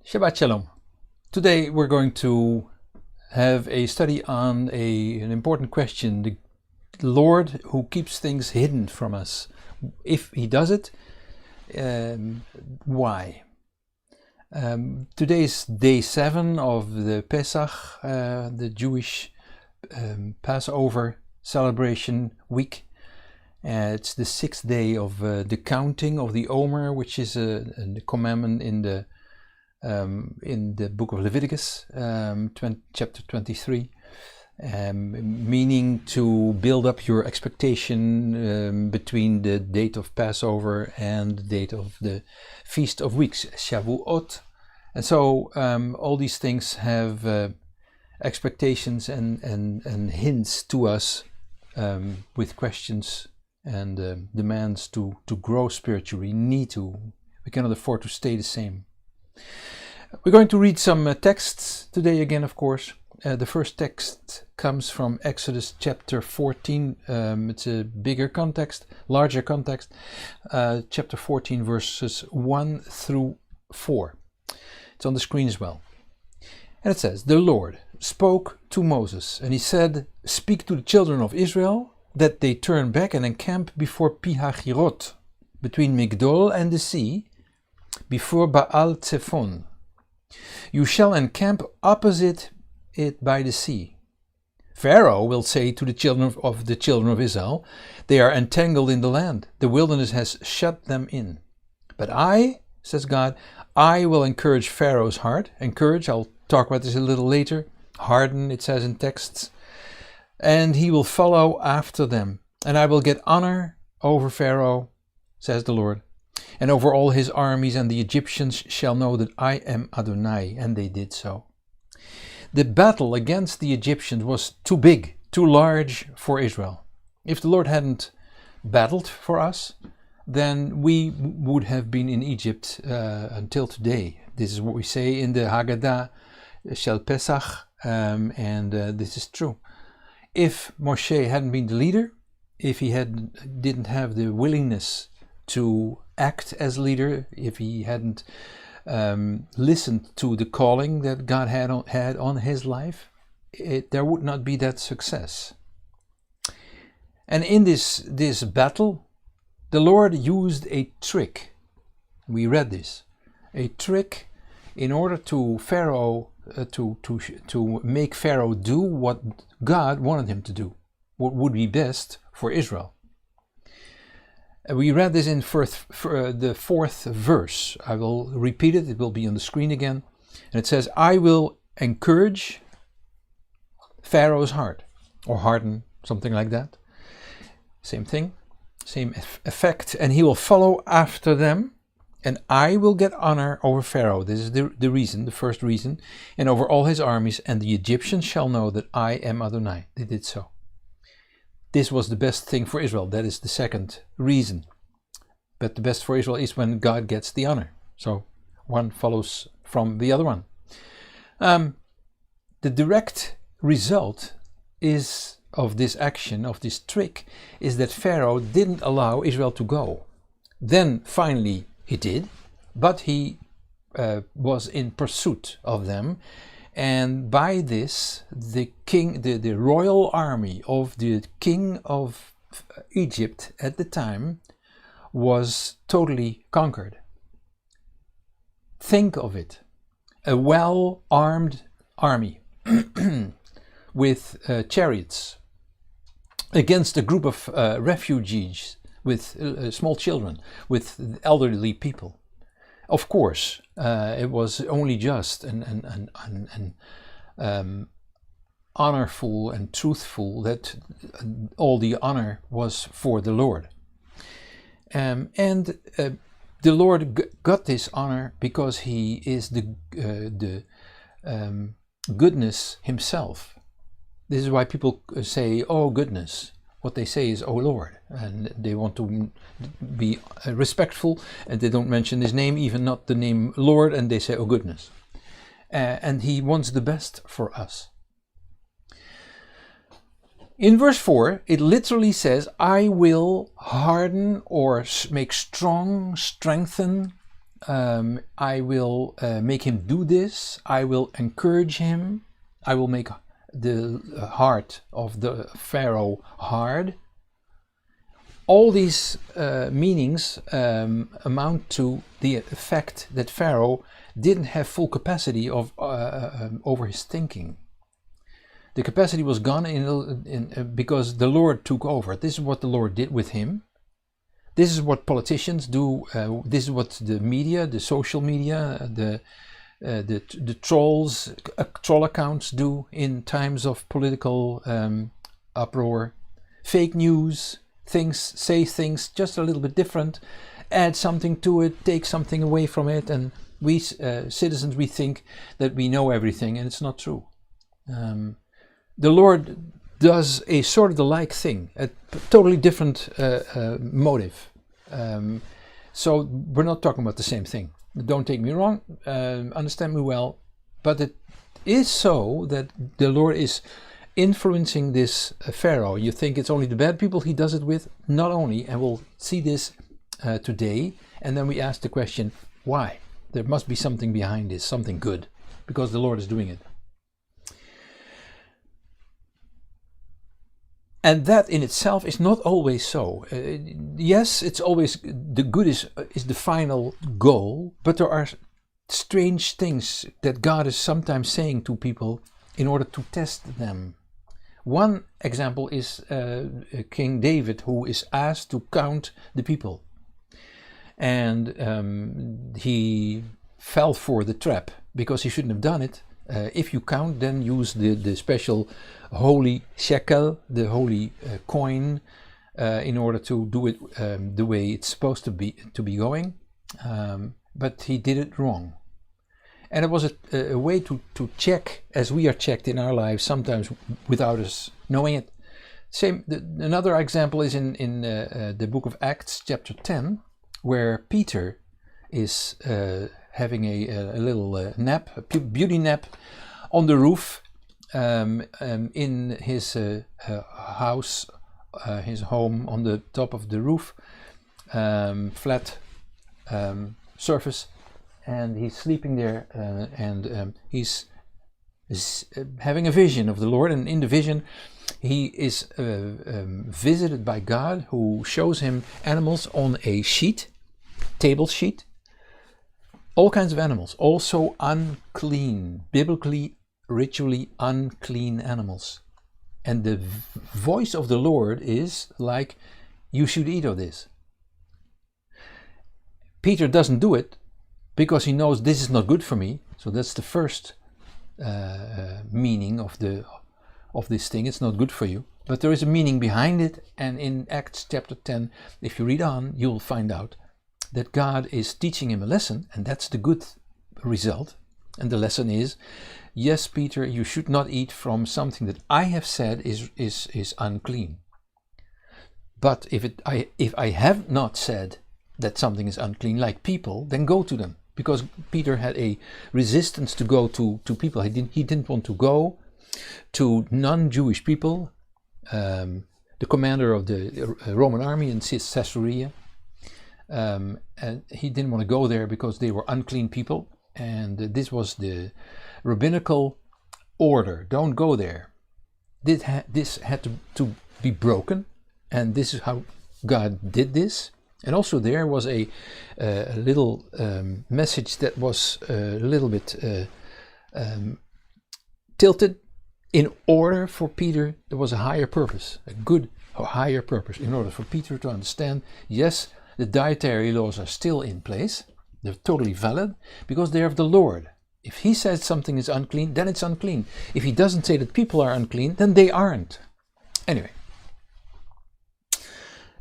Shabbat Shalom. Today we're going to have a study on an important question. The Lord who keeps things hidden from us. If He does it, why? Today is day 7 of the Pesach, the Jewish Passover celebration week. It's the 6th day of the counting of the Omer, which is a commandment in the book of Leviticus, chapter 23, meaning to build up your expectation between the date of Passover and the date of the Feast of Weeks, Shavuot. And so all these things have expectations and hints to us with questions and demands to grow spiritually. We cannot afford to stay the same. We're going to read some texts today again, of course. The first text comes from Exodus chapter 14. It's a bigger context, larger context. Chapter 14, verses 1 through 4. It's on the screen as well. And it says, "The Lord spoke to Moses, and he said, 'Speak to the children of Israel, that they turn back and encamp before Pi-Hahirot, between Migdol and the sea, before Baal Zephon. You shall encamp opposite it by the sea. Pharaoh will say to the children of Israel, they are entangled in the land. The wilderness has shut them in. But I, says God, I will encourage Pharaoh's heart.'" Encourage, I'll talk about this a little later. Harden, it says in texts. "And he will follow after them. And I will get honor over Pharaoh, says the Lord. And over all his armies, and the Egyptians shall know that I am Adonai." And they did so. The battle against the Egyptians was too big, too large for Israel. If the Lord hadn't battled for us, then we would have been in Egypt until today. This is what we say in the Haggadah, Shel Pesach, and this is true. If Moshe hadn't been the leader, if he didn't have the willingness to act as leader, if he hadn't listened to the calling that God had on his life, there would not be that success. And in this battle, the Lord used a trick. We read this, a trick in order to Pharaoh to make Pharaoh do what God wanted him to do, what would be best for Israel. We read this in the 4th verse. I will repeat it. It will be on the screen again. And it says, "I will encourage Pharaoh's heart," or harden, something like that. Same thing, same effect. "And he will follow after them. And I will get honor over Pharaoh." This is the reason, the first reason. "And over all his armies. And the Egyptians shall know that I am Adonai." They did so. This was the best thing for Israel. That is the second reason. But the best for Israel is when God gets the honor. So one follows from the other one. The direct result of this action, of this trick, is that Pharaoh didn't allow Israel to go. Then finally he did, but he was in pursuit of them. And by this, the royal army of the king of Egypt at the time was totally conquered. Think of it, a well-armed army with chariots against a group of refugees with small children, with elderly people. Of course, it was only just and honorful and truthful that all the honor was for the Lord. And the Lord got this honor because He is the goodness Himself. This is why people say, "Oh goodness." What they say is, "Oh Lord," and they want to be respectful, and they don't mention His name, even not the name Lord, and they say, "Oh goodness." And He wants the best for us. In verse 4, it literally says, "I will harden or make strong, strengthen I will make him do this. I will encourage him. I will make the heart of the Pharaoh hard. All these meanings amount to the fact that Pharaoh didn't have full capacity of over his thinking. The capacity was gone because the Lord took over. This is what the Lord did with him. This is what politicians do. This is what the media, the social media, the trolls, troll accounts do in times of political uproar. Fake news, say things just a little bit different, add something to it, take something away from it, and we citizens, we think that we know everything, and it's not true. The Lord does a sort of the like thing, a totally different motive. So we're not talking about the same thing. Don't take me wrong, understand me well, but it is so that the Lord is influencing this Pharaoh. You think it's only the bad people he does it with? Not only, and we'll see this today, and then we ask the question, why? There must be something behind this, something good, because the Lord is doing it. And that in itself is not always so. Yes, it's always the good is the final goal, but there are strange things that God is sometimes saying to people in order to test them. One example is King David, who is asked to count the people. And he fell for the trap because he shouldn't have done it. If you count, then use the special holy shekel, the holy coin, in order to do it the way it's supposed to be going. But he did it wrong. And it was a way to check, as we are checked in our lives, sometimes without us knowing it. Another example is in the book of Acts, chapter 10, where Peter is having a little nap, a beauty nap on the roof in his house, his home on the top of the roof, flat surface, and he's sleeping there, and he's having a vision of the Lord, and in the vision he is visited by God, who shows him animals on a sheet, table sheet. All kinds of animals, also unclean, biblically, ritually unclean animals. And the voice of the Lord is like, you should eat of this. Peter doesn't do it because he knows this is not good for me. So that's the first meaning of this thing. It's not good for you. But there is a meaning behind it. And in Acts chapter 10, if you read on, you'll find out that God is teaching him a lesson, and that's the good result. And the lesson is, yes, Peter, you should not eat from something that I have said is unclean. But if I have not said that something is unclean, like people, then go to them. Because Peter had a resistance to go to people. He didn't want to go to non-Jewish people. The commander of the Roman army in Caesarea. And he didn't want to go there because they were unclean people, and this was the rabbinical order. Don't go there. This had to be broken, and this is how God did this. And also there was a little message that was a little bit tilted. In order for Peter, there was a higher purpose, a higher purpose, in order for Peter to understand, yes, the dietary laws are still in place. They're totally valid because they are of the Lord. If he says something is unclean, then it's unclean. If he doesn't say that people are unclean, then they aren't. Anyway,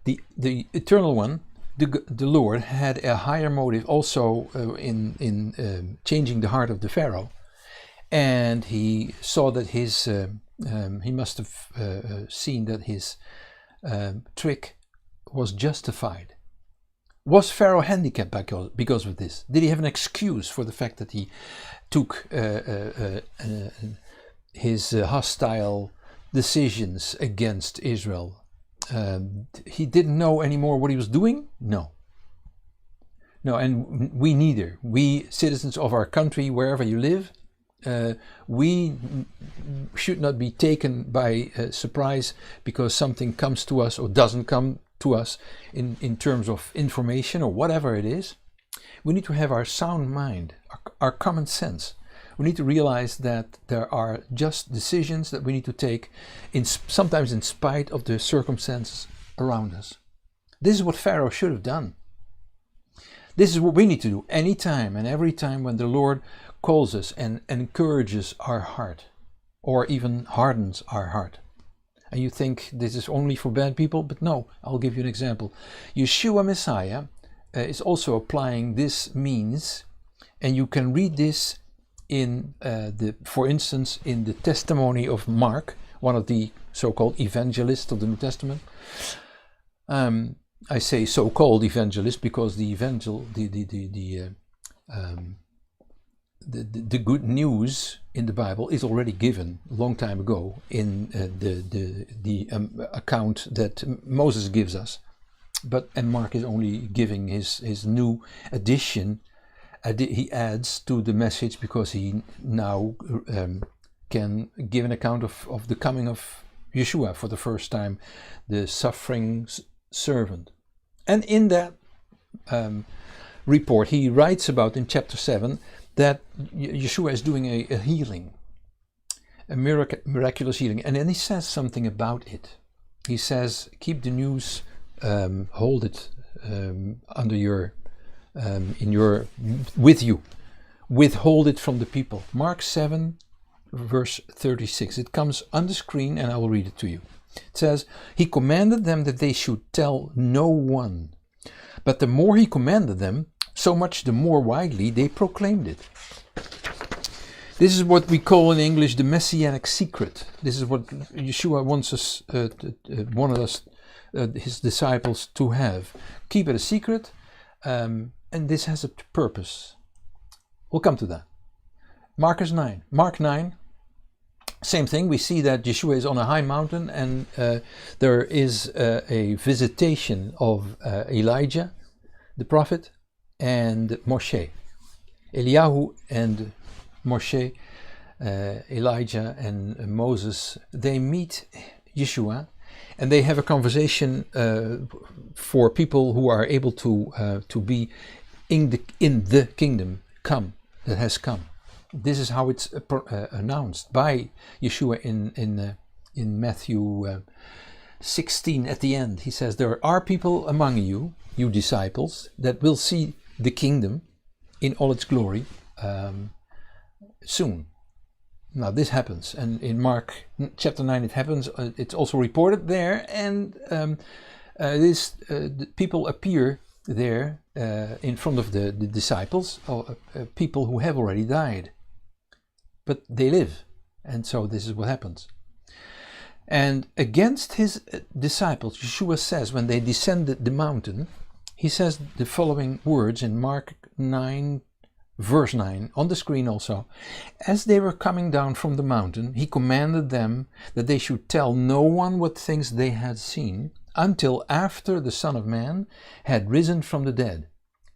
the eternal one, the Lord, had a higher motive also in changing the heart of the Pharaoh, and he saw that he must have seen that his trick was justified. Was Pharaoh handicapped because of this? Did he have an excuse for the fact that he took his hostile decisions against Israel? He didn't know anymore what he was doing? No. No, and we neither. We citizens of our country, wherever you live, we should not be taken by surprise because something comes to us or doesn't come to us in terms of information or whatever it is. We need to have our sound mind, our common sense. We need to realize that there are just decisions that we need to take, sometimes in spite of the circumstances around us. This is what Pharaoh should have done. This is what we need to do anytime and every time when the Lord calls us and encourages our heart, or even hardens our heart. And you think this is only for bad people, but no, I'll give you an example. Yeshua Messiah is also applying this means, and you can read this in for instance, in the testimony of Mark, one of the so-called evangelists of the New Testament. I say so-called evangelist because the good news in the Bible is already given a long time ago in the account that Moses gives us, and Mark is only giving his new addition. He adds to the message because he now can give an account of the coming of Yeshua for the first time, the suffering servant. And in that report he writes about in chapter 7 that Yeshua is doing a healing, a miraculous healing, and then he says something about it. He says, keep the news, hold it under your with you, withhold it from the people. Mark 7 verse 36. It comes on the screen and I will read it to you. It says, he commanded them that they should tell no one, but the more he commanded them, so much the more widely they proclaimed it. This is what we call in English the Messianic Secret. This is what Yeshua wants us, his disciples, to have. Keep it a secret, and this has a purpose. We'll come to that. Mark 9. Same thing. We see that Yeshua is on a high mountain, and there is a visitation of Elijah, the prophet, and Moshe. Eliyahu and Moshe, Elijah and Moses, they meet Yeshua, and they have a conversation for people who are able to be in the kingdom that has come. This is how it's announced by Yeshua in Matthew 16 at the end. He says, there are people among you, you disciples, that will see the kingdom in all its glory soon. Now this happens, and in Mark chapter 9 it happens. It's also reported there, and people appear there in front of the disciples, people who have already died, but they live, and so this is what happens. And against his disciples, Yeshua says, when they descended the mountain, he says the following words in Mark 9 verse 9, on the screen also. As they were coming down from the mountain, he commanded them that they should tell no one what things they had seen until after the Son of Man had risen from the dead.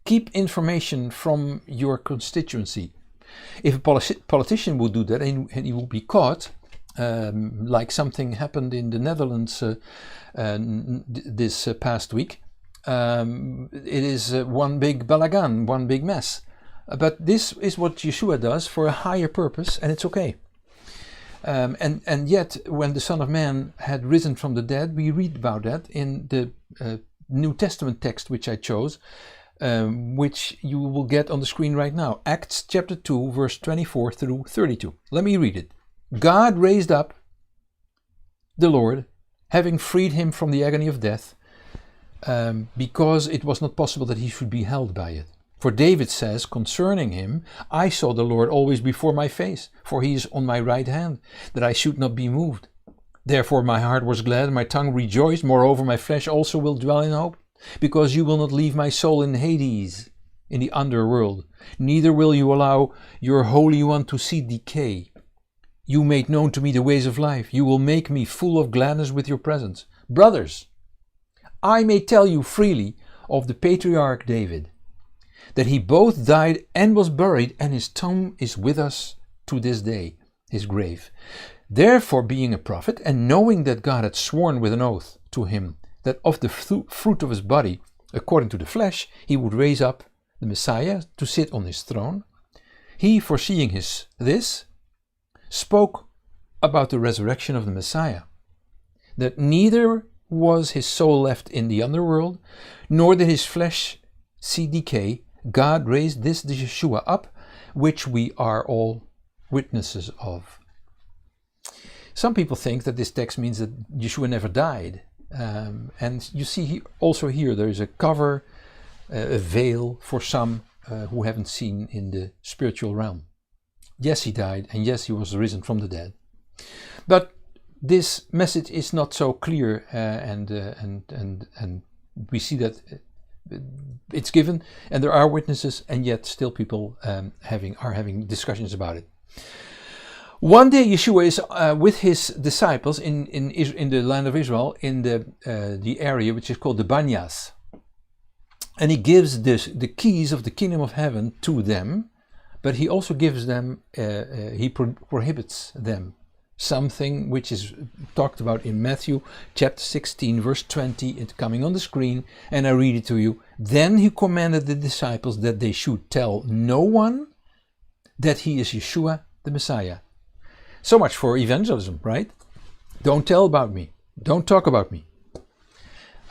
Keep information from your constituency. If a politician would do that and he will be caught, like something happened in the Netherlands this past week, it is one big balagan, one big mess. But this is what Yeshua does for a higher purpose, and it's okay. And yet, when the Son of Man had risen from the dead, we read about that in the New Testament text which I chose, which you will get on the screen right now. Acts chapter 2, verse 24 through 32. Let me read it. God raised up the Lord, having freed him from the agony of death, because it was not possible that he should be held by it. For David says concerning him, I saw the Lord always before my face, for he is on my right hand, that I should not be moved. Therefore my heart was glad, my tongue rejoiced, moreover my flesh also will dwell in hope, because you will not leave my soul in Hades, in the underworld, neither will you allow your Holy One to see decay. You made known to me the ways of life, you will make me full of gladness with your presence. Brothers, I may tell you freely of the patriarch David, that he both died and was buried, and his tomb is with us to this day, his grave. Therefore, being a prophet, and knowing that God had sworn with an oath to him that of the fruit of his body, according to the flesh, he would raise up the Messiah to sit on his throne, he, foreseeing this, spoke about the resurrection of the Messiah, that neither was his soul left in the underworld, nor did his flesh see decay. God raised this Yeshua up, which we are all witnesses of. Some people think that this text means that Yeshua never died. And you see also here there is a cover, a veil for some who haven't seen in the spiritual realm. Yes, he died, and yes, he was risen from the dead. But this message is not so clear, and we see that it's given, and there are witnesses, and yet still people are having discussions about it. One day, Yeshua is with his disciples in the land of Israel, in the area which is called the Banyas, and he gives the keys of the kingdom of heaven to them, but he also gives them, he prohibits them something which is talked about in Matthew chapter 16 verse 20. It's coming on the screen, and I read it to you. Then he commanded the disciples that they should tell no one that he is Yeshua the Messiah. So much for evangelism, right? Don't tell about me. Don't talk about me.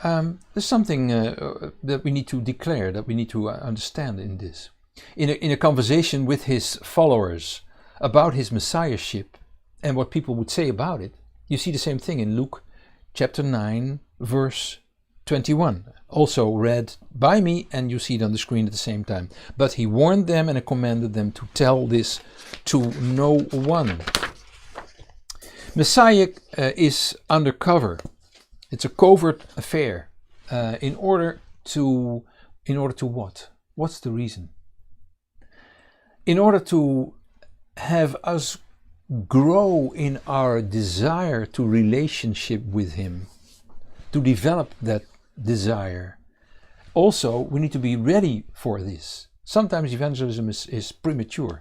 There's something that we need to declare, that we need to understand in this. In a conversation with his followers about his messiahship and what people would say about it, you see the same thing in Luke chapter 9 verse 21, also read by me, and you see it on the screen at the same time. But he warned them and commanded them to tell this to no one. Messiah is undercover. It's a covert affair. In order to what? What's the reason? In order to have us grow in our desire to relationship with him, to develop that desire. Also, we need to be ready for this. Sometimes evangelism is premature.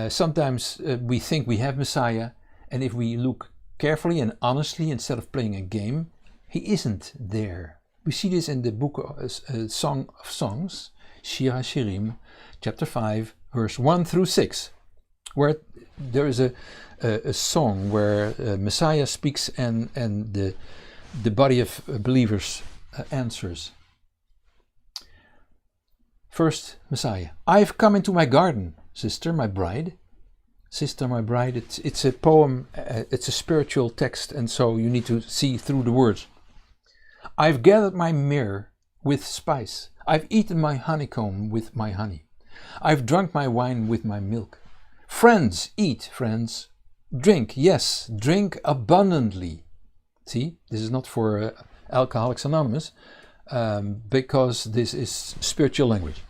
Sometimes we think we have Messiah, and if we look carefully and honestly, instead of playing a game, he isn't there. We see this in the book of Song of Songs, Shir HaShirim, chapter 5, verse 1 through 6, where there is a song where Messiah speaks and the body of believers answers. First, Messiah. I've come into my garden, sister, my bride. Sister, my bride. It's a poem, it's a spiritual text, and so you need to see through the words. I've gathered my myrrh with spice. I've eaten my honeycomb with my honey. I've drunk my wine with my milk. Friends, eat, friends. Drink, yes, drink abundantly. See, this is not for Alcoholics Anonymous, because this is spiritual language.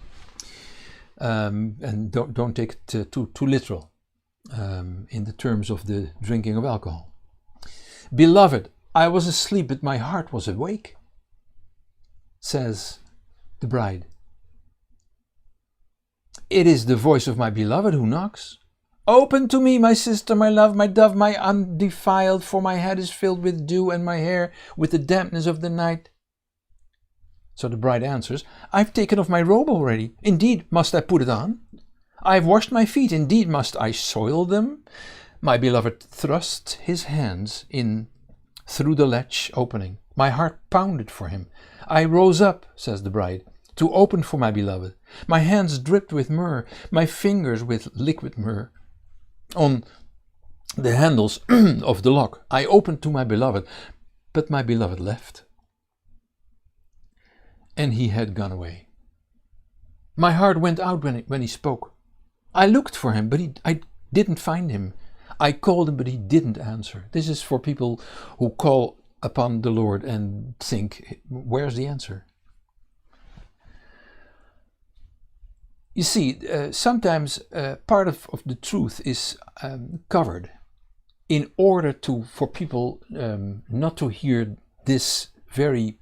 And don't take it too literal in the terms of the drinking of alcohol. Beloved, I was asleep, but my heart was awake, says the bride. It is the voice of my beloved who knocks. Open to me, my sister, my love, my dove, my undefiled, for my head is filled with dew and my hair with the dampness of the night. So the bride answers, I've taken off my robe already. Indeed, must I put it on? I've washed my feet. Indeed, must I soil them? My beloved thrust his hands in through the latch opening. My heart pounded for him. I rose up, says the bride, to open for my beloved. My hands dripped with myrrh, my fingers with liquid myrrh. On the handles of the lock, I opened to my beloved, but my beloved left, and he had gone away. My heart went out when he spoke. I looked for him, but I didn't find him. I called him, but he didn't answer. This is for people who call upon the Lord and think, where's the answer? You see, sometimes part of the truth is covered in order for people not to hear this very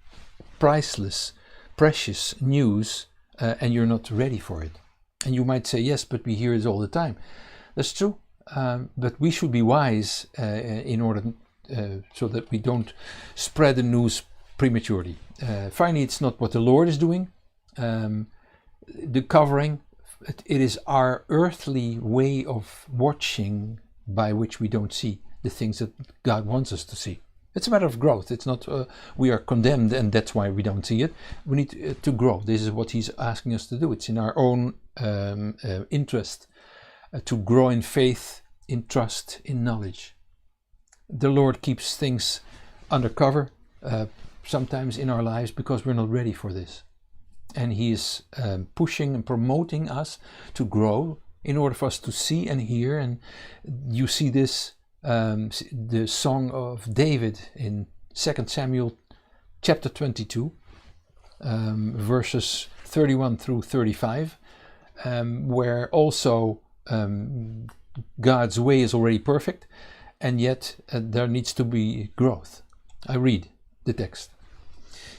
priceless, precious news and you're not ready for it. And you might say, yes, but we hear it all the time. That's true. But we should be wise in order so that we don't spread the news prematurely. Finally, it's not what the Lord is doing. The covering, it is our earthly way of watching by which we don't see the things that God wants us to see. It's a matter of growth. It's not we are condemned and that's why we don't see it. We need to grow. This is what He's asking us to do. It's in our own interest to grow in faith, in trust, in knowledge. The Lord keeps things under cover sometimes in our lives because we're not ready for this. And He is pushing and promoting us to grow in order for us to see and hear. And you see this, the song of David in 2 Samuel chapter 22, verses 31 through 35, where also God's way is already perfect, and yet there needs to be growth. I read the text.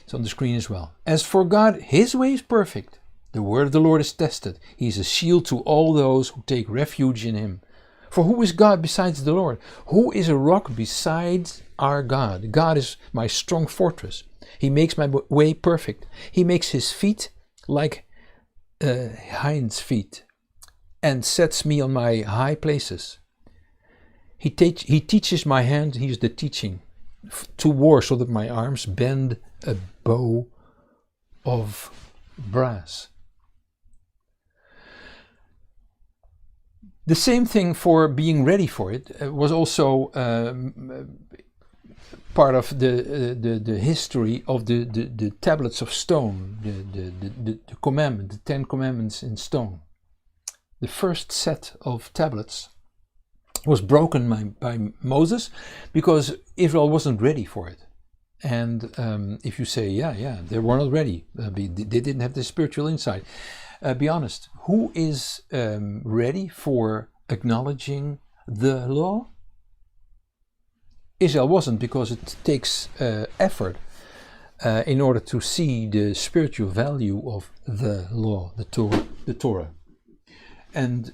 It's on the screen as well. As for God, His way is perfect. The word of the Lord is tested. He is a shield to all those who take refuge in Him. For who is God besides the Lord? Who is a rock besides our God? God is my strong fortress. He makes my way perfect. He makes His feet like hinds' feet and sets me on my high places. He teaches my hand, He is the teaching, to war so that my arms bend a bow of brass. The same thing for being ready for it was also part of the history of the tablets of stone, the commandment, the 10 commandments in stone. The first set of tablets was broken by Moses because Israel wasn't ready for it. And if you say, yeah, they were not ready, they didn't have the spiritual insight. Be honest, who is ready for acknowledging the law? Israel wasn't, because it takes effort in order to see the spiritual value of the law, the Torah. And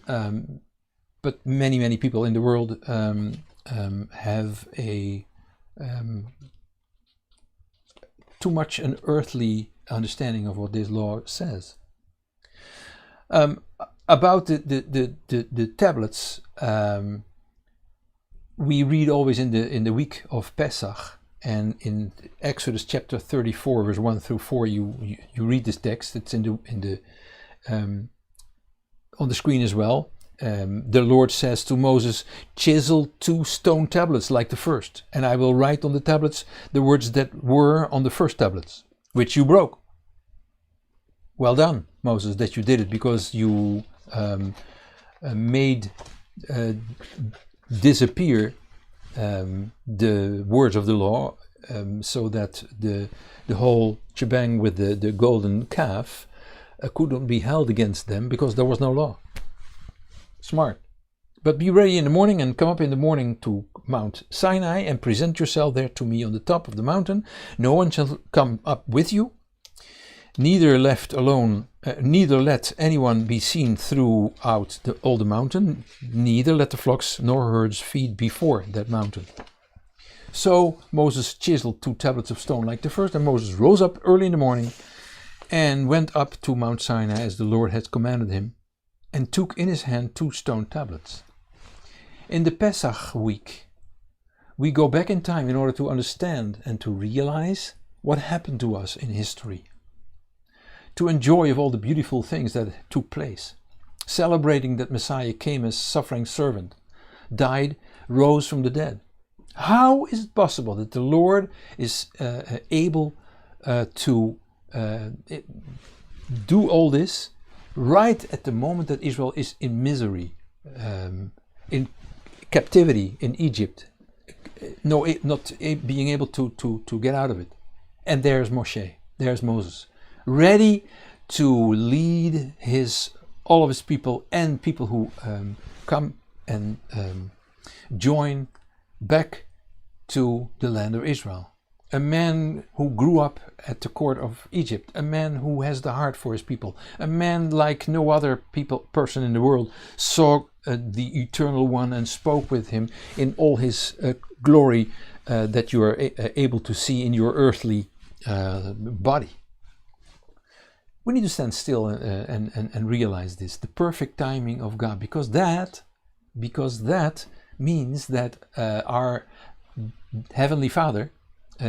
but many people in the world have a too much an earthly understanding of what this law says. About the tablets, we read always in the week of Pesach, and in Exodus chapter 34, verse 1 through 4, you read this text. It's in the on the screen as well. The Lord says to Moses, "Chisel 2 stone tablets like the first, and I will write on the tablets the words that were on the first tablets, which you broke." Well done, Moses, that you did it, because you made disappear the words of the law, so that the whole shebang with the golden calf couldn't be held against them, because there was no law. Smart. But be ready in the morning and come up in the morning to Mount Sinai and present yourself there to me on the top of the mountain. No one shall come up with you. Neither let anyone be seen throughout all the mountain. Neither let the flocks nor herds feed before that mountain. So Moses chiseled 2 tablets of stone like the first, and Moses rose up early in the morning and went up to Mount Sinai as the Lord had commanded him, and took in his hand 2 stone tablets. In the Pesach week, we go back in time in order to understand and to realize what happened to us in history, to enjoy of all the beautiful things that took place, celebrating that Messiah came as suffering servant, died, rose from the dead. How is it possible that the Lord is able to do all this right at the moment that Israel is in misery, in captivity in Egypt, not being able to get out of it? And there's Moshe, there's Moses, ready to lead all of his people and people who come and join back to the land of Israel. a man who grew up at the court of Egypt, a man who has the heart for his people, a man like no other person in the world, saw the Eternal One and spoke with him in all his glory that you are able to see in your earthly body. We need to stand still and realize this, the perfect timing of God, because that means that our Heavenly Father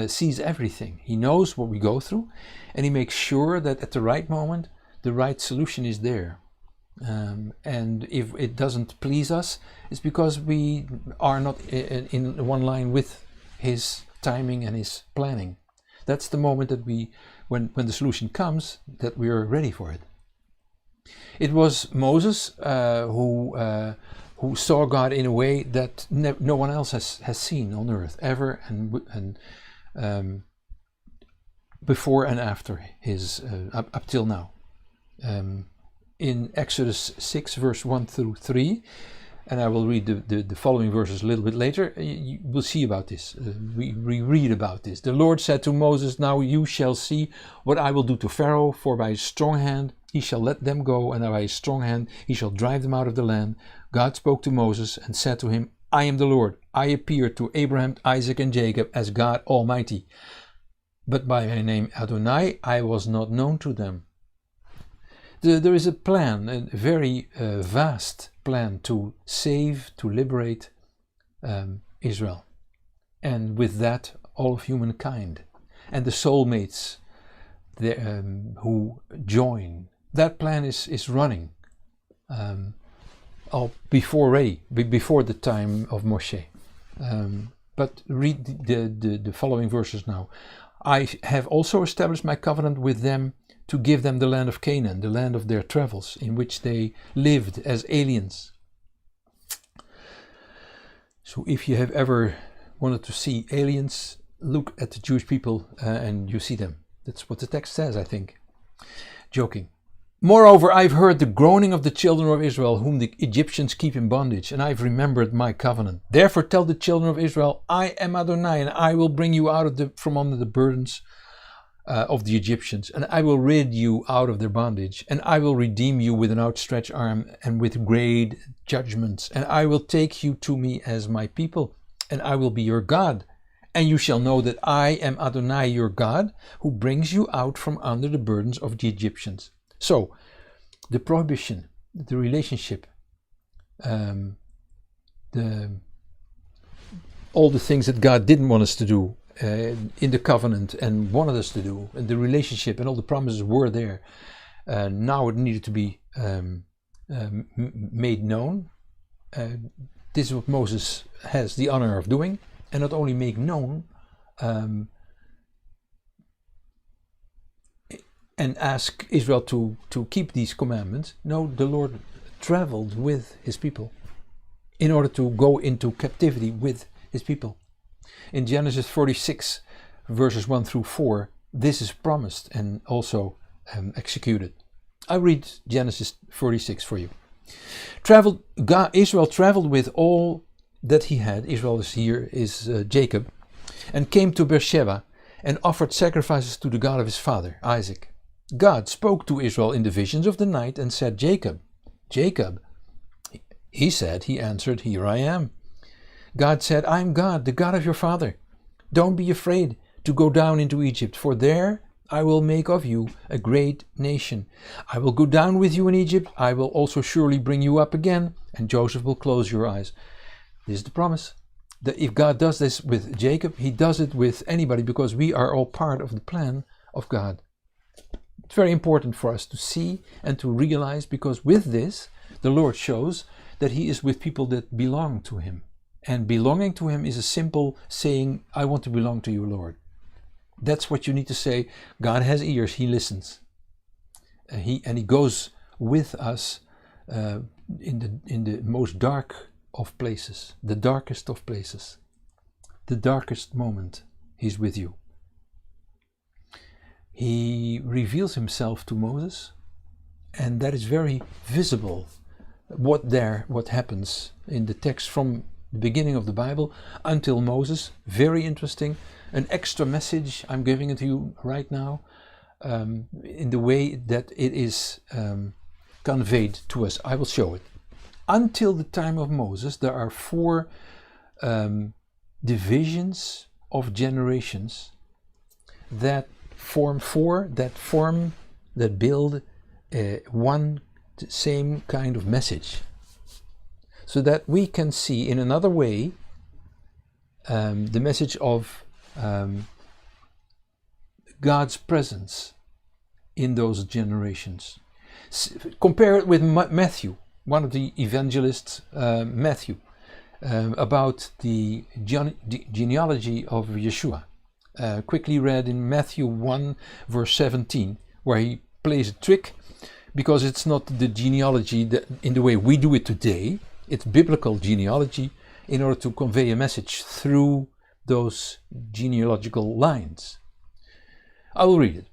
sees everything. He knows what we go through, and he makes sure that at the right moment the right solution is there. And if it doesn't please us, it's because we are not in one line with his timing and his planning. That's the moment that when the solution comes, that we are ready for it. It was Moses who saw God in a way that no one else has seen on earth ever, and before and after his up till now. In Exodus 6 verse 1 through 3, and I will read the following verses a little bit later, you will see about this. We read about this. The Lord said to Moses, "Now you shall see what I will do to Pharaoh, for by his strong hand he shall let them go, and by his strong hand he shall drive them out of the land." God spoke to Moses and said to him, "I am the Lord. I appeared to Abraham, Isaac, and Jacob as God Almighty. But by my name Adonai I was not known to them." There is a plan, a very vast plan to save, to liberate Israel. And with that, all of humankind. And the soulmates who join. That plan is running before the time of Moshe. But read the following verses now. "I have also established my covenant with them to give them the land of Canaan, the land of their travels, in which they lived as aliens." So if you have ever wanted to see aliens, look at the Jewish people and you see them. That's what the text says, I think. Joking. "Moreover, I've heard the groaning of the children of Israel, whom the Egyptians keep in bondage, and I've remembered my covenant. Therefore tell the children of Israel, I am Adonai, and I will bring you out from under the burdens of the Egyptians, and I will rid you out of their bondage, and I will redeem you with an outstretched arm and with great judgments, and I will take you to me as my people, and I will be your God. And you shall know that I am Adonai your God, who brings you out from under the burdens of the Egyptians." So, the prohibition, the relationship, all the things that God didn't want us to do in the covenant and wanted us to do, and the relationship and all the promises were there. Now it needed to be made known. This is what Moses has the honor of doing, and not only make known and ask Israel to keep these commandments. No, the Lord traveled with his people in order to go into captivity with his people. In Genesis 46 verses 1 through 4, this is promised and also executed. I read Genesis 46 for you. Israel traveled with all that he had. Israel is Jacob, and came to Beersheba and offered sacrifices to the God of his father Isaac. God spoke to Israel in the visions of the night and said, "Jacob, Jacob." He answered, "Here I am." God said, "I am God, the God of your father. Don't be afraid to go down into Egypt, for there I will make of you a great nation. I will go down with you in Egypt. I will also surely bring you up again, and Joseph will close your eyes." This is the promise. That if God does this with Jacob, he does it with anybody, because we are all part of the plan of God. It's very important for us to see and to realize, because with this, the Lord shows that he is with people that belong to him. And belonging to him is a simple saying, "I want to belong to you, Lord." That's what you need to say. God has ears, he listens. He goes with us in the most dark of places, the darkest of places, the darkest moment, he's with you. He reveals himself to Moses, and that is very visible. What happens in the text from the beginning of the Bible, until Moses. Very interesting. An extra message, I'm giving it to you right now, in the way that it is conveyed to us. I will show it. Until the time of Moses, there are 4 divisions of generations that build one same kind of message, so that we can see in another way the message of God's presence in those generations. Compare it with Matthew, one of the evangelists, Matthew, about the genealogy of Yeshua. Quickly read in Matthew 1 verse 17, where he plays a trick, because it's not the genealogy that, in the way we do it today. It's biblical genealogy in order to convey a message through those genealogical lines. I will read it.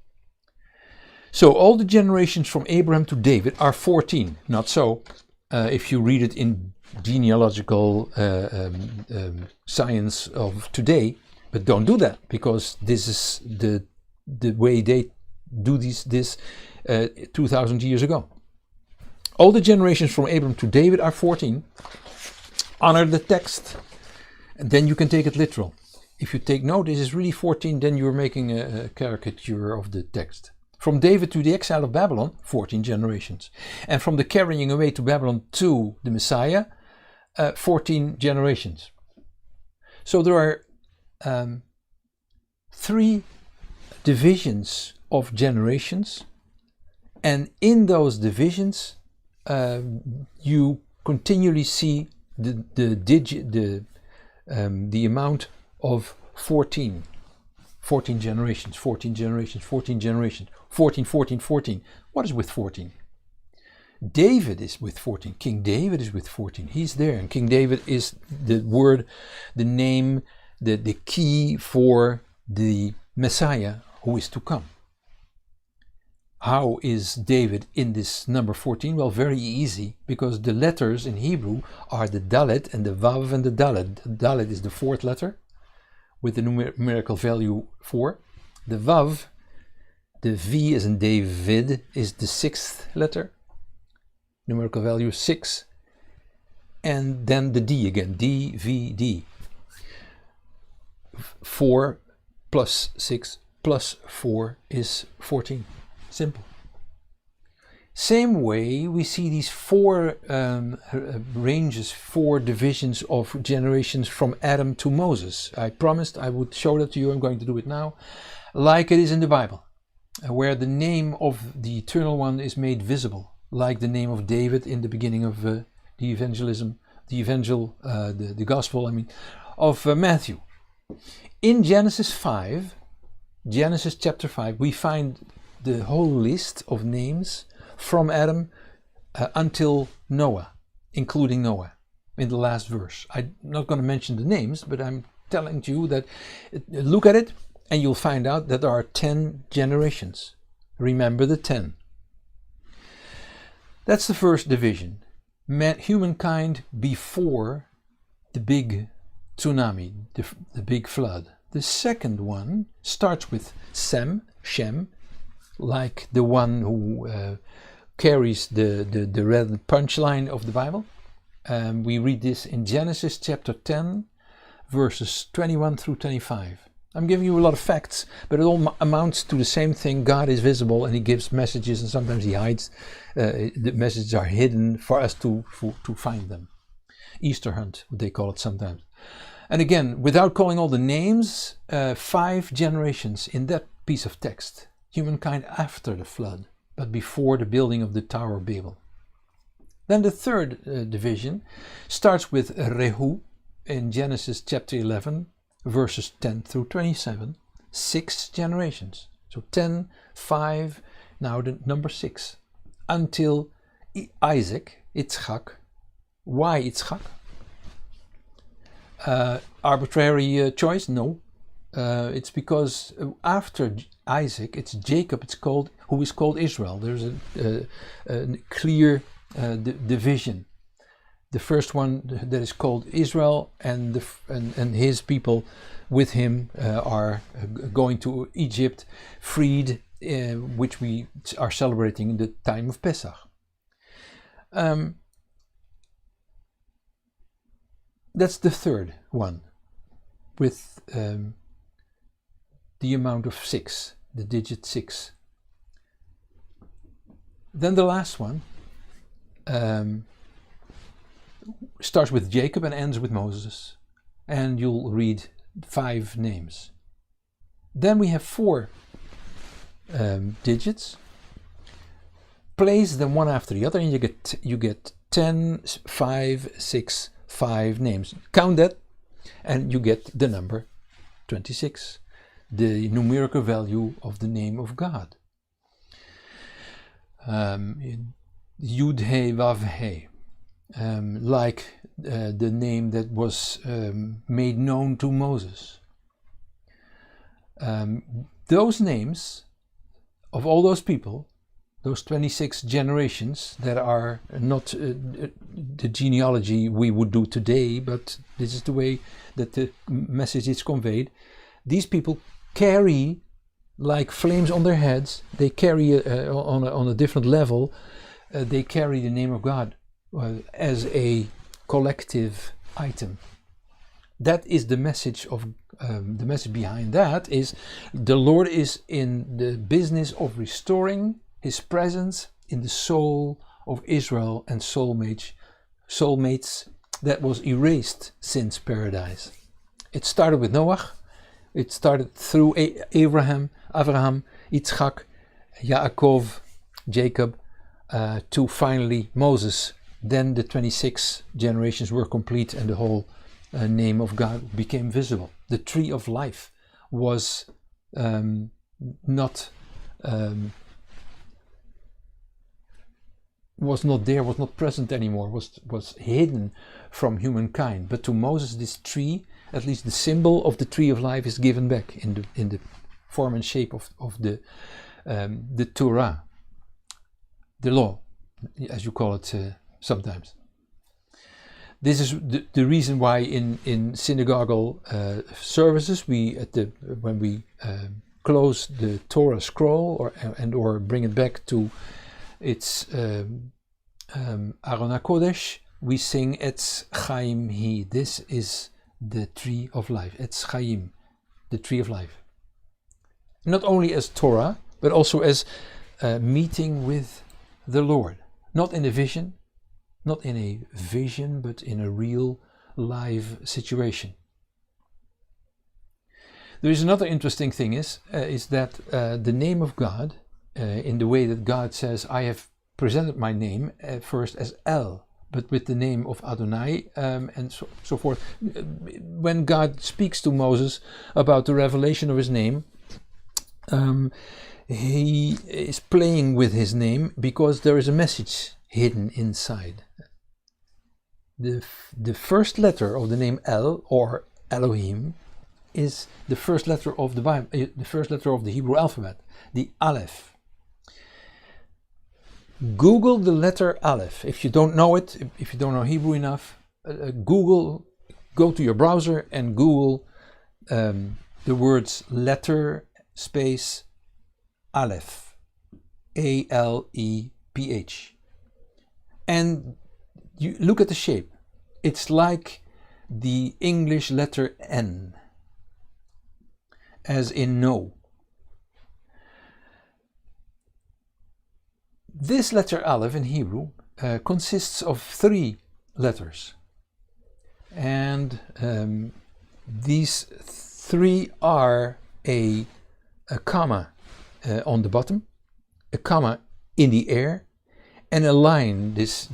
So all the generations from Abraham to David are 14. Not so if you read it in genealogical science of today, but don't do that, because this is the way they do this 2,000 years ago. All the generations from Abraham to David are 14. Honor the text, and then you can take it literal. If you take note, this is really 14, then you're making a caricature of the text. From David to the exile of Babylon, 14 generations. And from the carrying away to Babylon to the Messiah, 14 generations. So there are 3 divisions of generations, and in those divisions you continually see the amount of 14 generations, 14 generations, 14 generations, 14, 14, 14. What is with 14? David is with 14. King David is with 14. He's there, and King David is the word, the name, the key for the Messiah who is to come. How is David in this number 14? Well, very easy, because the letters in Hebrew are the Dalet and the Vav and the Dalet. The Dalet is the 4th letter with the numerical value 4. The Vav, the V as in David, is the 6th letter, numerical value 6. And then the D again, D, V, D. 4 plus 6 plus 4 is 14. Simple. Same way, we see these 4 ranges, 4 divisions of generations from Adam to Moses. I promised I would show that to you. I'm going to do it now, like it is in the Bible, where the name of the Eternal One is made visible, like the name of David in the beginning of the Gospel, of Matthew. In Genesis chapter 5, we find the whole list of names from Adam until Noah, including Noah, in the last verse. I'm not going to mention the names, but I'm telling you that look at it and you'll find out that there are 10 generations. Remember the 10. That's the first division. Humankind before the big tsunami, the big flood. The second one starts with Shem, like the one who carries the red punchline of the Bible. We read this in Genesis chapter 10, verses 21 through 25. I'm giving you a lot of facts, but it all amounts to the same thing. God is visible and he gives messages, and sometimes he hides. The messages are hidden for us to find them. Easter hunt, they call it sometimes. And again, without calling all the names, 5 generations in that piece of text. Humankind after the flood, but before the building of the Tower of Babel. Then the third division starts with Rehu in Genesis chapter 11, verses 10 through 27. 6 generations. So 10, 5, now the number 6. Until Isaac, Yitzchak. Why Yitzchak? Arbitrary choice? No. It's because after Isaac, it's Jacob, who is called Israel. There's a clear division. The first one that is called Israel, and his people with him are going to Egypt, freed, which we are celebrating in the time of Pesach. That's the third one, with the amount of 6, the digit 6. Then the last one starts with Jacob and ends with Moses, and you'll read 5 names. Then we have 4 digits. Place them one after the other, and you get 10, 5, 6, 5 names. Count that, and you get the number 26, the numerical value of the name of God. Yud He Vav He, like the name that was made known to Moses. Those names of all those people, those 26 generations that are not the genealogy we would do today, but this is the way that the message is conveyed. These people carry, like flames on their heads, they carry on a different level, they carry the name of God as a collective item. That is the message of the message behind that is the Lord is in the business of restoring His presence in the soul of Israel and soulmates that was erased since paradise. It started with Noah. It started through Abraham, Yitzchak, Yaakov, Jacob, to finally Moses. Then the 26 generations were complete and the whole name of God became visible. The tree of life was not there, was not present anymore, was hidden from humankind. But to Moses, this tree, at least the symbol of the tree of life, is given back in the form and shape of the Torah, the law, as you call it sometimes. This is the reason why in synagogal services when we close the Torah scroll or bring it back to its Aron HaKodesh, we sing Etz Chaim Hi. This is the tree of life. Etz Chaim, the tree of life. Not only as Torah, but also as meeting with the Lord. Not in a vision, but in a real live situation. There is another interesting thing is that the name of God, in the way that God says, I have presented my name first as El, but with the name of Adonai, and so forth. When God speaks to Moses about the revelation of his name, he is playing with his name because there is a message hidden inside. The first letter of the name El, or Elohim, is the first letter of the Bible, the first letter of the Hebrew alphabet, the Aleph. Google the letter Aleph. If you don't know it, if you don't know Hebrew enough, go to your browser and Google the words letter space Aleph, A-L-E-P-H. And you look at the shape. It's like the English letter N, as in no. This letter Aleph in Hebrew consists of 3 letters. And these 3 are a comma on the bottom, a comma in the air, and a line, this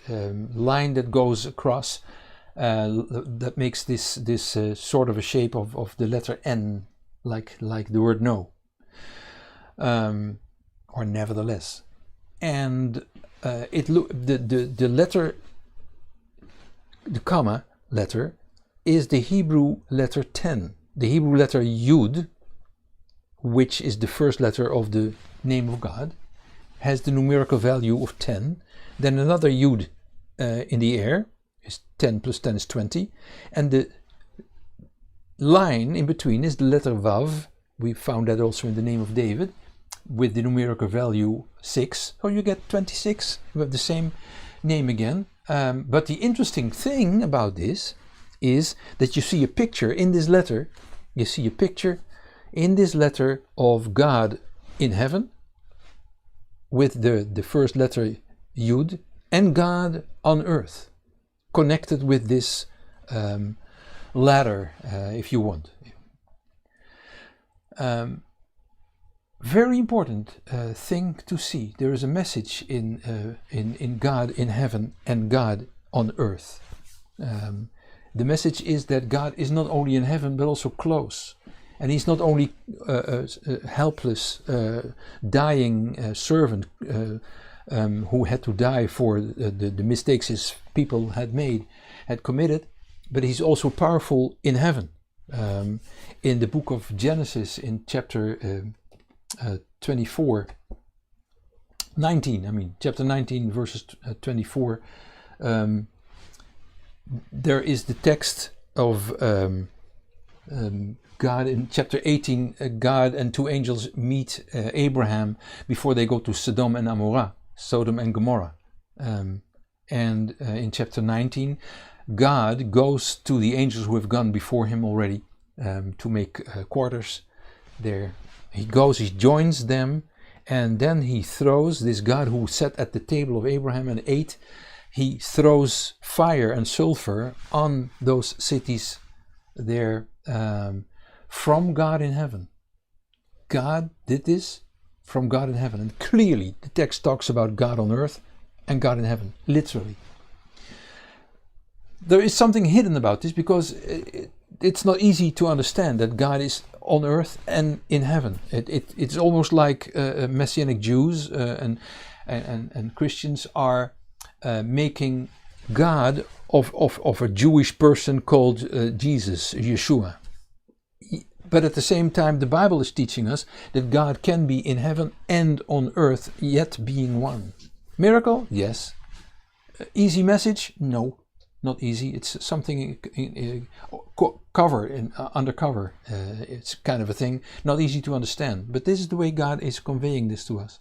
line that goes across, that makes this sort of a shape of the letter N, like the word no, or nevertheless. And the letter, the comma letter, is the Hebrew letter 10, the Hebrew letter Yud, which is the first letter of the name of God, has the numerical value of 10, then another Yud in the air, is 10 plus 10 is 20. And the line in between is the letter Vav. We found that also in the name of David, with the numerical value 6. So you get 26 with the same name again. But the interesting thing about this is that you see a picture in this letter. You see a picture in this letter of God in heaven with the first letter Yud, and God on earth, connected with this ladder, if you want. Very important thing to see. There is a message in God in heaven and God on earth. The message is that God is not only in heaven but also close. And he's not only a helpless, dying servant who had to die for the mistakes his people had committed, but he's also powerful in heaven. In the book of Genesis, in chapter 19, chapter 19, verses 24, there is the text of God in chapter 18. God and two angels meet Abraham before they go to Sodom and Gomorrah. And in chapter 19, God goes to the angels who have gone before him already to make quarters there. He goes, he joins them, and then he throws, this God who sat at the table of Abraham and ate, he throws fire and sulfur on those cities there from God in heaven. God did this from God in heaven. And clearly the text talks about God on earth and God in heaven, literally. There is something hidden about this because it's not easy to understand that God is on earth and in heaven. It's almost like Messianic Jews and Christians are making God of a Jewish person called Jesus, Yeshua. But at the same time, the Bible is teaching us that God can be in heaven and on earth, yet being one. Miracle? Yes. Easy message? No, not easy. It's something undercover. It's kind of a thing, not easy to understand. But this is the way God is conveying this to us.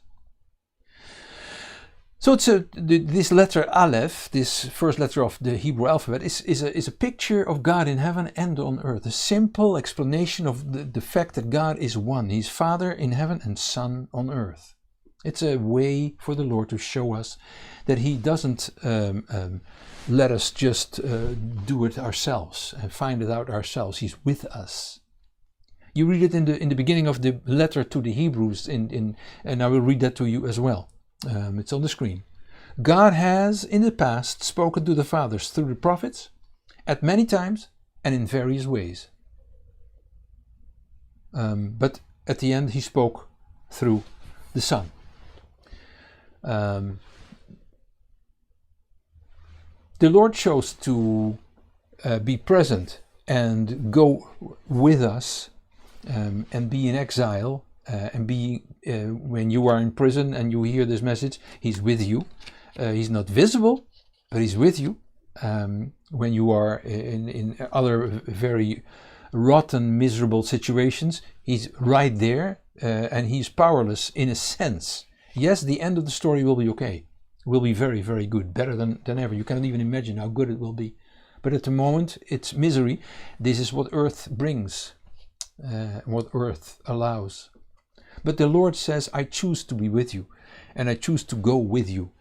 So it's this letter Aleph, this first letter of the Hebrew alphabet, is a picture of God in heaven and on earth. A simple explanation of the fact that God is one. He's Father in heaven and Son on earth. It's a way for the Lord to show us that He doesn't let us just do it ourselves and find it out ourselves. He's with us. You read it in the beginning of the letter to the Hebrews, and I will read that to you as well. It's on the screen. God has in the past spoken to the fathers through the prophets at many times and in various ways. But at the end He spoke through the Son. The Lord chose to be present and go with us and be in exile and be when you are in prison and you hear this message, He's with you. He's not visible, but He's with you. When you are in other very rotten, miserable situations, He's right there, and He's powerless in a sense. Yes, the end of the story will be okay. It will be very, very good, better than ever. You cannot even imagine how good it will be. But at the moment, it's misery. This is what earth brings, what earth allows. But the Lord says, I choose to be with you, and I choose to go with you.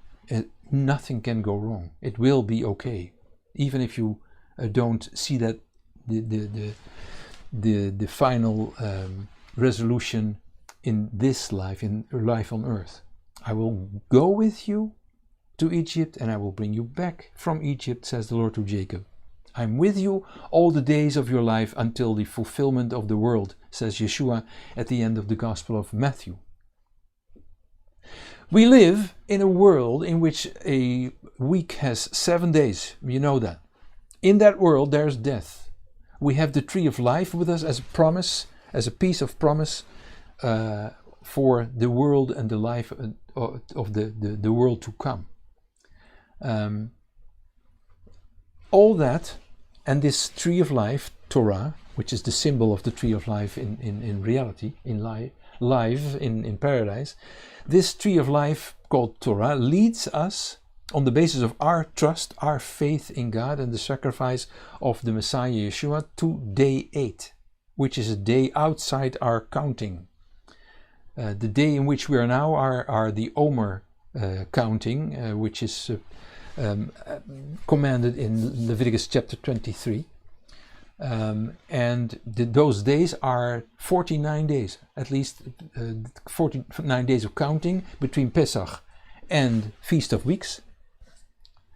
Nothing can go wrong. It will be okay, even if you don't see that the final resolution in this life, in life on earth. I will go with you to Egypt, and I will bring you back from Egypt, says the Lord to Jacob. I'm with you all the days of your life until the fulfillment of the world, says Yeshua at the end of the Gospel of Matthew. We live in a world in which a week has 7 days. You know that. In that world there's death. We have the tree of life with us as a promise, as a piece of promise for the world and the life of the world to come. all that, and this tree of life, Torah, which is the symbol of the tree of life in reality, in life in paradise, this tree of life called Torah leads us on the basis of our trust, our faith in God and the sacrifice of the Messiah Yeshua to day 8, which is a day outside our counting. The day in which we are now are the Omer counting, which is commanded in Leviticus chapter 23. And those days are 49 days, at least 49 days of counting between Pesach and Feast of Weeks.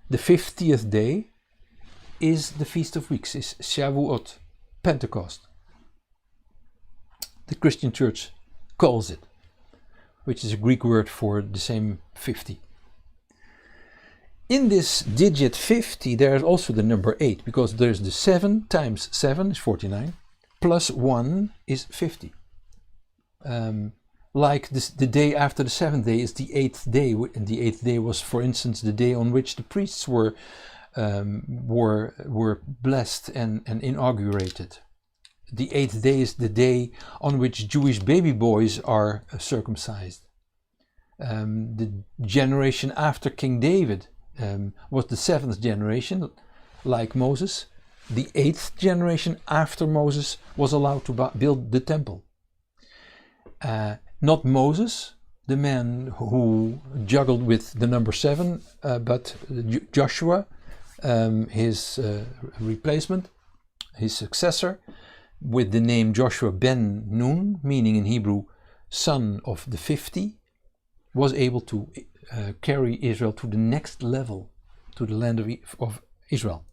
The 50th day is the Feast of Weeks, is Shavuot, Pentecost. The Christian Church calls it, which is a Greek word for the same 50. In this digit 50 there is also the number 8, because there's the 7 times 7 is 49, plus 1 is 50. Like this, the day after the 7th day is the 8th day, and the 8th day was, for instance, the day on which the priests were blessed and inaugurated. The 8th day is the day on which Jewish baby boys are circumcised. The generation after King David was the 7th generation, like Moses. The 8th generation after Moses was allowed to build the temple. Not Moses, the man who juggled with the number 7, but Joshua, his replacement, his successor, with the name Joshua ben Nun, meaning in Hebrew son of the 50, was able to carry Israel to the next level, to the land of Israel.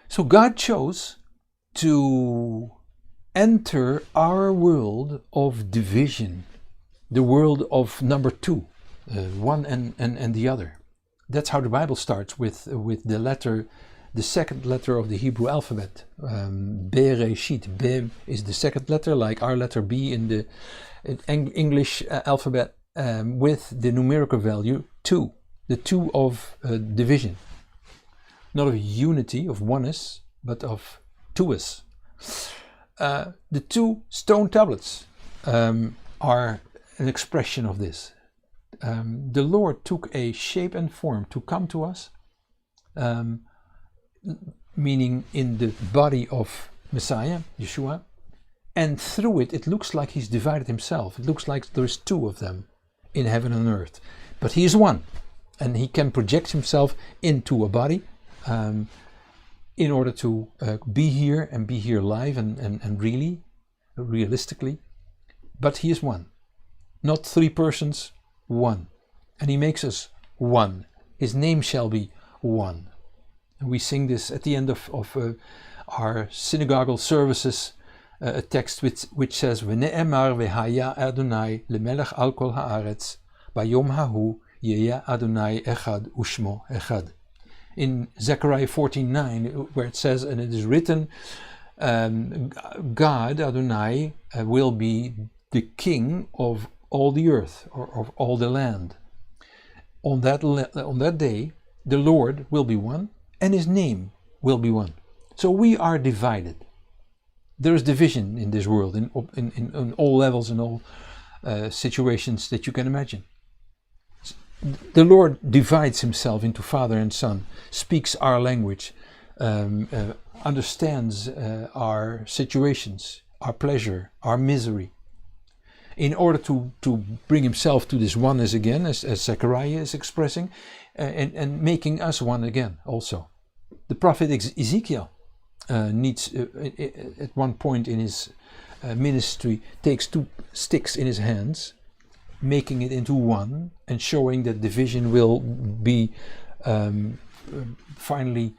So God chose to enter our world of division, the world of number 2, one and the other. That's how the Bible starts, with the letter, the second letter of the Hebrew alphabet. Bereshit. Be is the second letter, like our letter B in the English alphabet, with the numerical value 2, the 2 of division. Not of unity, of oneness, but of twois. The 2 stone tablets are an expression of this. The Lord took a shape and form to come to us, meaning in the body of Messiah, Yeshua, and through it looks like he's divided himself. It looks like there's 2 of them in heaven and earth, but he is one, and he can project himself into a body in order to be here and be here live and really, realistically. But he is one, not 3 persons, one, and he makes us one. His name shall be one. And we sing this at the end of our synagogal services, a text which says, V'ne'emar v'haya Adonai lemelech al kol haaretz, bayom hahu yeya Adonai echad ushmo echad. In Zechariah 14:9, where it says, and it is written, God, Adonai, will be the king of all the earth, or of all the land. On that day, the Lord will be one, and his name will be one. So we are divided. There is division in this world, in all levels and all situations that you can imagine. The Lord divides himself into Father and Son, speaks our language, understands our situations, our pleasure, our misery, in order to bring himself to this oneness again, as Zechariah is expressing, and making us one again also. The prophet Ezekiel needs, at one point in his ministry, takes 2 sticks in his hands, making it into one, and showing that division will be finally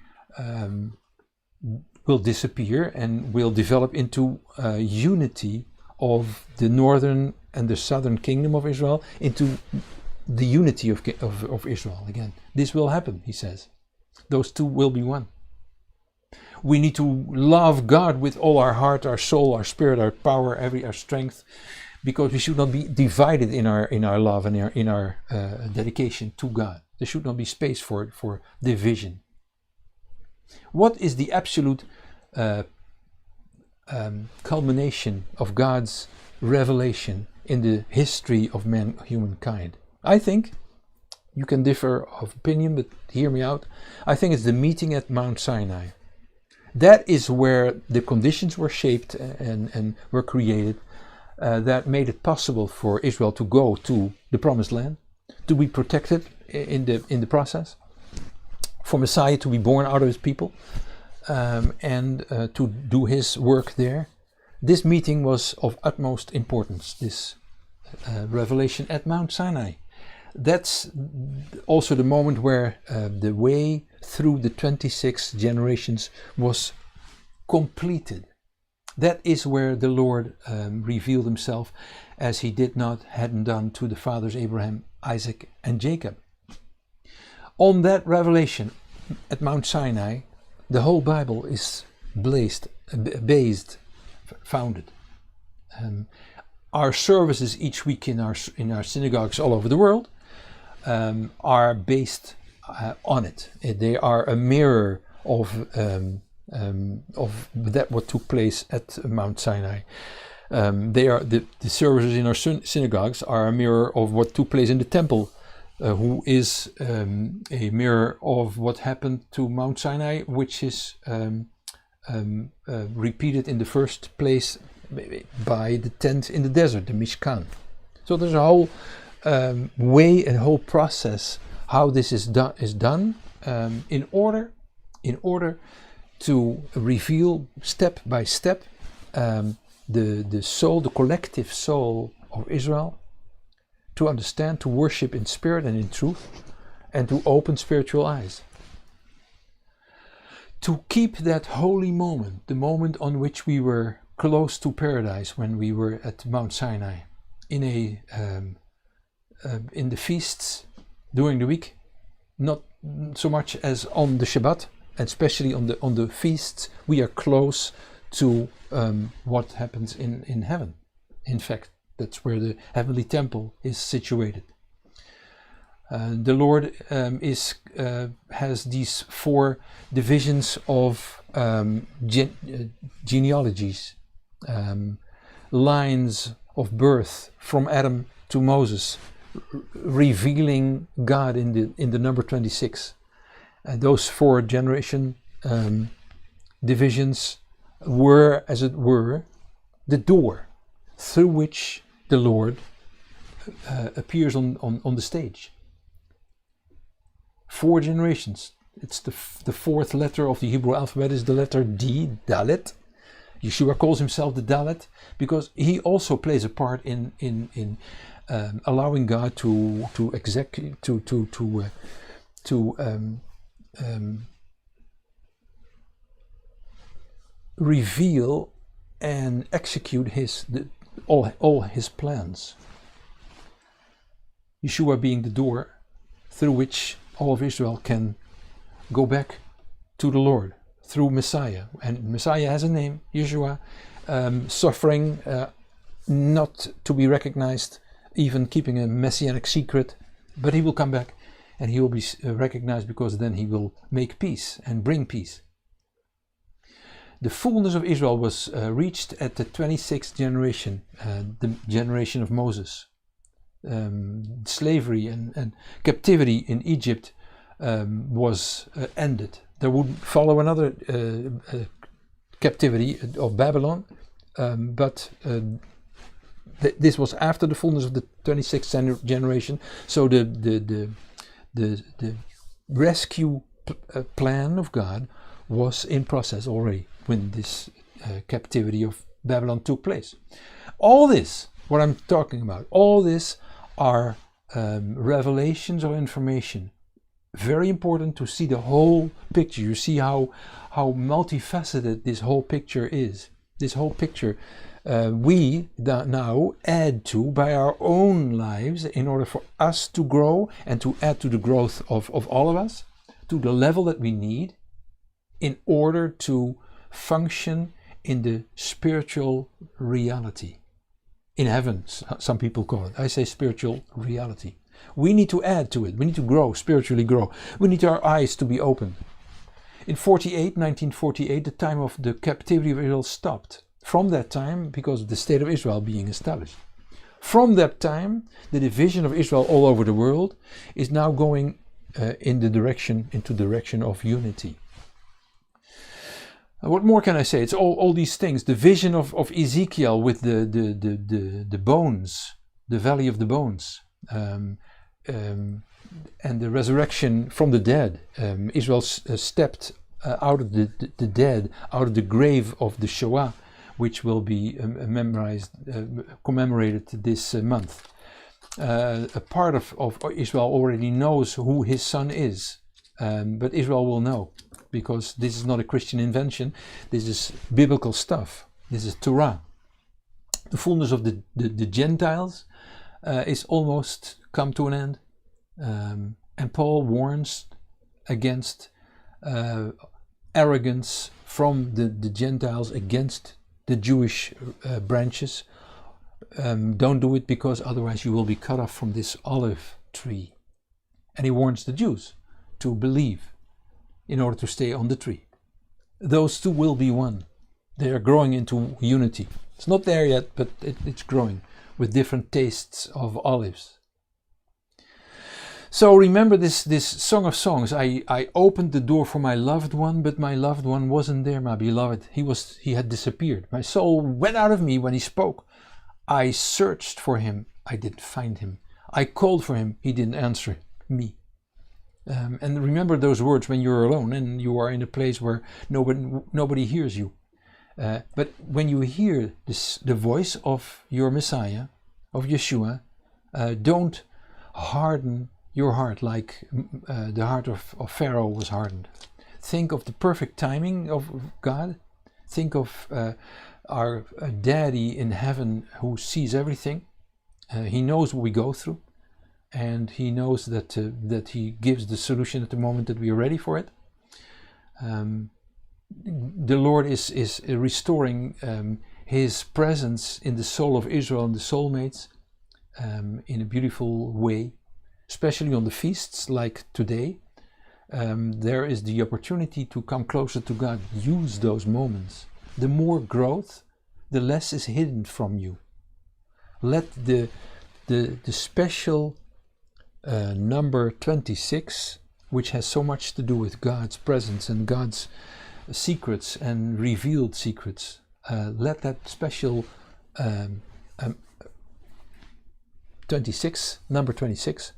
will disappear and will develop into unity of the northern and the southern kingdom of Israel, into the unity of Israel again. This will happen, he says. Those 2 will be one. We need to love God with all our heart, our soul, our spirit, our power, our strength, because we should not be divided in our love and in our dedication to God. There should not be space for division. What is the absolute culmination of God's revelation in the history of humankind? I think, you can differ of opinion, but hear me out. I think it's the meeting at Mount Sinai. That is where the conditions were shaped and were created that made it possible for Israel to go to the Promised Land, to be protected in the process, for Messiah to be born out of his people, and to do his work there. This meeting was of utmost importance, this revelation at Mount Sinai. That's also the moment where the way through the 26 generations was completed. That is where the Lord revealed himself as he hadn't done to the fathers Abraham, Isaac and Jacob. On that revelation at Mount Sinai, the whole Bible is founded. Our services each week in our synagogues all over the world are based on it. They are a mirror of that what took place at Mount Sinai. They are the services in our synagogues are a mirror of what took place in the temple, who is a mirror of what happened to Mount Sinai, which is repeated in the first place by the tent in the desert, the Mishkan. So there's a whole way and whole process how this is done in order to reveal step by step the soul, the collective soul of Israel, to understand, to worship in spirit and in truth, and to open spiritual eyes. To keep that holy moment, the moment on which we were close to paradise when we were at Mount Sinai, in the feasts during the week, not so much as on the Shabbat, and especially on the feasts, we are close to what happens in heaven. In fact, that's where the heavenly temple is situated. The Lord has these 4 divisions of genealogies, lines of birth from Adam to Moses, revealing God in the number 26. And those 4 generation divisions were, as it were, the door through which the Lord appears on the stage. 4 generations. It's the 4th letter of the Hebrew alphabet is the letter D, Dalet. Yeshua calls himself the Dalet because he also plays a part in allowing God to reveal and execute all his plans. Yeshua being the door through which all of Israel can go back to the Lord through Messiah. And Messiah has a name, Yeshua, suffering, not to be recognized, even keeping a Messianic secret, but he will come back and he will be recognized because then he will make peace and bring peace. The fullness of Israel was reached at the 26th generation, the generation of Moses. Slavery and captivity in Egypt was ended. There would follow another captivity of Babylon, but this was after the fullness of the 26th generation. So the rescue plan of God was in process already when this captivity of Babylon took place. All this, what I'm talking about, all this are revelations of information. Very important to see the whole picture. You see how multifaceted this whole picture is. This whole picture we now add to by our own lives in order for us to grow and to add to the growth of all of us to the level that we need in order to function in the spiritual reality. In heaven, some people call it. I say spiritual reality. We need to add to it. We need to grow, spiritually grow. We need our eyes to be open. In 1948, the time of the captivity of Israel stopped. From that time, because of the state of Israel being established. From that time, the division of Israel all over the world is now going into the direction of unity. What more can I say? It's all these things. The vision of Ezekiel with the bones, the valley of the bones, and the resurrection from the dead. Israel stepped out of the dead, out of the grave of the Shoah, which will be commemorated this month. A part of Israel already knows who his son is, but Israel will know, because this is not a Christian invention. This is biblical stuff. This is Torah. The fullness of the Gentiles is almost come to an end, and Paul warns against arrogance from the Gentiles against the Jewish branches. Don't do it, because otherwise you will be cut off from this olive tree. And he warns the Jews to believe in order to stay on the tree. Those two will be one. They are growing into unity. It's not there yet, but it's growing with different tastes of olives. So remember this Song of Songs. I opened the door for my loved one, but my loved one wasn't there, my beloved. He had disappeared. My soul went out of me when he spoke. I searched for him. I didn't find him. I called for him. He didn't answer me. And remember those words when you're alone and you are in a place where nobody hears you. But when you hear the voice of your Messiah, of Yeshua, don't harden your heart like the heart of Pharaoh was hardened. Think of the perfect timing of God. Think of our Daddy in heaven who sees everything. He knows what we go through, and he knows that he gives the solution at the moment that we are ready for it. The Lord is restoring his presence in the soul of Israel and the soulmates in a beautiful way, especially on the feasts like today. There is the opportunity to come closer to God. Use those moments. The more growth, the less is hidden from you. Let the special number 26, which has so much to do with God's presence and God's secrets and revealed secrets, let that special 26, number 26,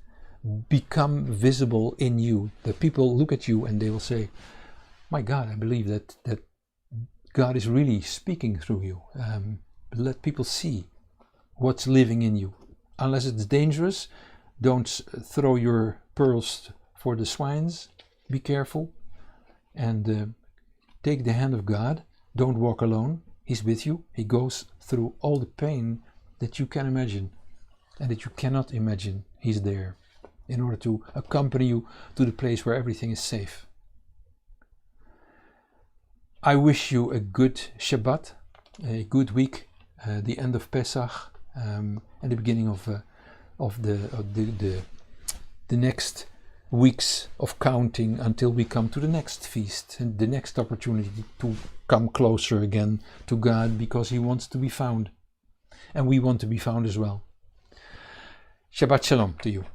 become visible in you. The people look at you and they will say, my God, I believe that God is really speaking through you. Let people see what's living in you. Unless it's dangerous, don't throw your pearls for the swines. Be careful and take the hand of God. Don't walk alone. He's with you. He goes through all the pain that you can imagine and that you cannot imagine. He's there in order to accompany you to the place where everything is safe. I wish you a good Shabbat, a good week, the end of Pesach, and the beginning of the next weeks of counting until we come to the next feast and the next opportunity to come closer again to God, because He wants to be found, and we want to be found as well. Shabbat Shalom to you.